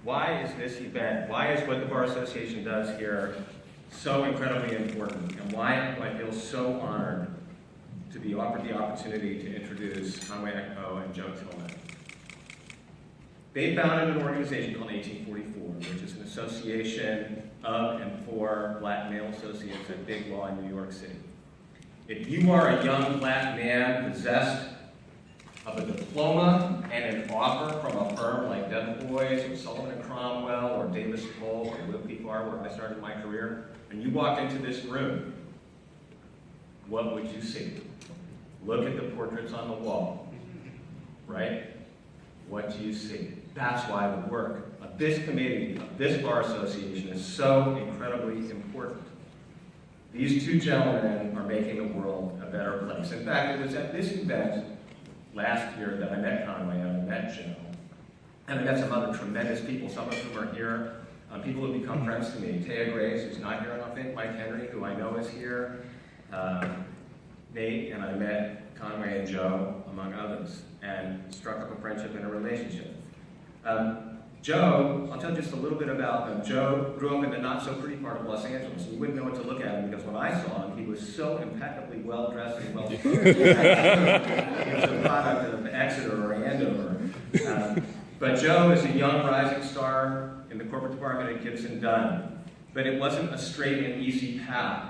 why is this event, why is what the Bar Association does here so incredibly important, and why do I feel so honored to be offered the opportunity to introduce Conway, Ekpo, and Joe Tillman. They founded an organization called 1844, which is an association of and for black male associates at big law in New York City. If you are a young black man possessed of a diploma and an offer from a firm like Debevoise or Sullivan and Cromwell or Davis Polk or Wilkie Farr, where I started my career, and you walked into this room, what would you see? Look at the portraits on the wall, right? What do you see? That's why the work of this committee, of this Bar Association, is so incredibly important. These two gentlemen are making the world a better place. In fact, it was at this event last year that I met Conway and I met Joe. And I met some other tremendous people, some of whom are here. People who have become friends to me. Taya Grace, who's not here, I don't think. Mike Henry, who I know is here. Nate, and I met Conway and Joe, among others, and struck up a friendship and a relationship. Joe, I'll tell you just a little bit about him. Joe grew up in the not-so-pretty part of Los Angeles. You wouldn't know what to look at him because when I saw him, he was so impeccably well-dressed and well-spoken. He was a product of Exeter or Andover. But Joe is a young rising star in the corporate department at Gibson Dunn. But it wasn't a straight and easy path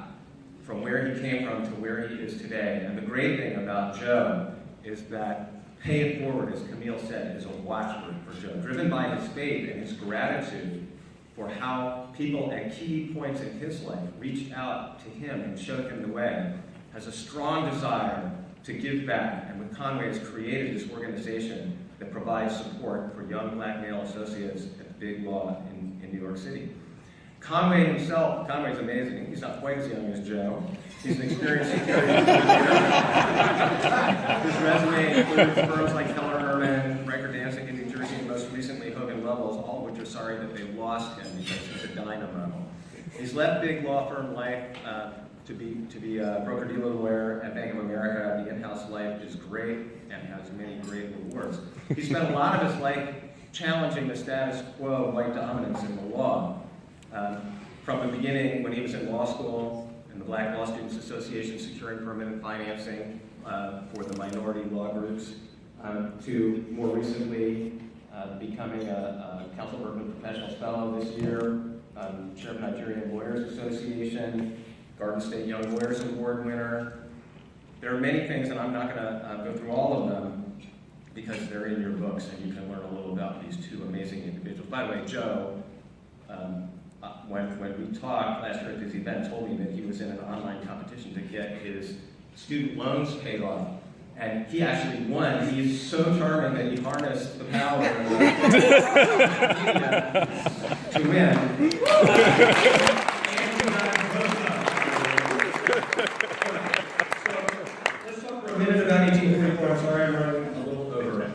from where he came from to where he is today. And the great thing about Joe is that pay it forward, as Camille said, is a watchword for Joe, driven by his faith and his gratitude for how people at key points in his life reached out to him and showed him the way, has a strong desire to give back, and with Conway has created this organization that provides support for young black male associates at big law in New York City. Conway himself, Conway's amazing. He's not quite as young as Joe. He's an experienced security engineer. His resume includes firms like Keller Herman, Riker Dancing in New Jersey, and most recently Hogan Lovells, all of which are sorry that they lost him because he's a dynamo. He's left big law firm life to be a broker-dealer lawyer at Bank of America. The in-house life is great and has many great rewards. He spent a lot of his life challenging the status quo of white dominance in the law. From the beginning, when he was in law school, in the Black Law Students Association securing permanent financing for the minority law groups, to more recently becoming a Council of Urban Professionals Fellow this year, Chair of Nigerian Lawyers Association, Garden State Young Lawyers Award winner. There are many things, and I'm not going to go through all of them because they're in your books and you can learn a little about these two amazing individuals. By the way, Joe, when we talked last year at this event, told me that he was in an online competition to get his student loans paid off. And he actually won. He's so charming that he harnessed the power of the media to win. So let's talk for a minute about 1844. I'm sorry I'm running a little over.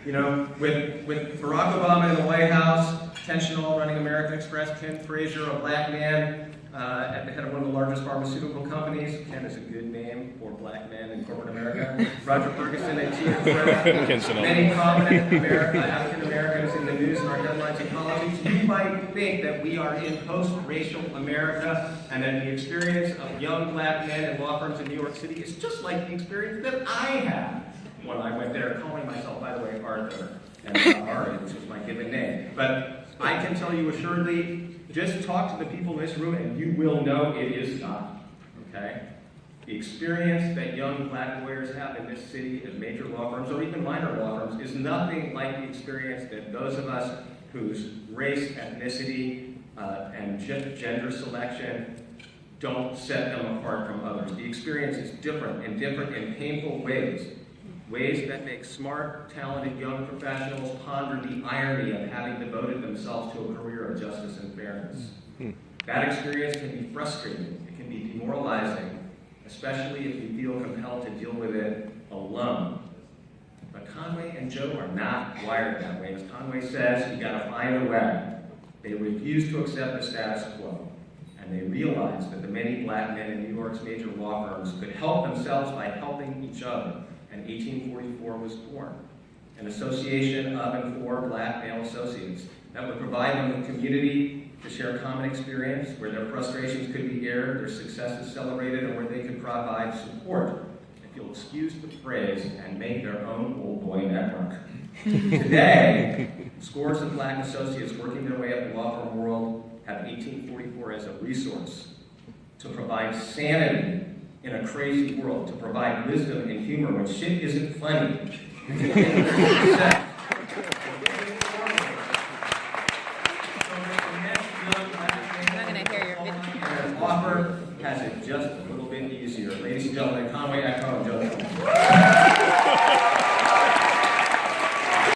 You know, with Barack Obama in the White House, Tensional running American Express, Ken Frazier, a black man at the head of one of the largest pharmaceutical companies. Ken is a good name for black men in corporate America. Roger Ferguson at TF many prominent African Americans in the news and our headlines and columns. You might think that we are in post-racial America and that the experience of young black men in law firms in New York City is just like the experience that I had when I went there, calling myself, by the way, Arthur, and Ari, which is my given name. But I can tell you assuredly, just talk to the people in this room and you will know it is not, okay? The experience that young black lawyers have in this city at major law firms or even minor law firms is nothing like the experience that those of us whose race, ethnicity, and gender selection don't set them apart from others. The experience is different in painful ways. Ways that make smart, talented young professionals ponder the irony of having devoted themselves to a career of justice and fairness. That experience can be frustrating, it can be demoralizing, especially if you feel compelled to deal with it alone. But Conway and Joe are not wired that way. As Conway says, you gotta find a way. They refuse to accept the status quo, and they realize that the many black men in New York's major law firms could help themselves by helping each other. And 1844 was born. an association of and for Black male associates that would provide them with community to share common experience, where their frustrations could be aired, their successes celebrated, and where they could provide support, if you'll excuse the phrase, and make their own old boy network. Today, scores of Black associates working their way up the law firm world have 1844 as a resource to provide sanity in a crazy world, to provide wisdom and humor when shit isn't funny. I'm not going to hear your video. Offer has it just a little bit easier. Ladies and gentlemen, Conway, Ekpo, and Joe.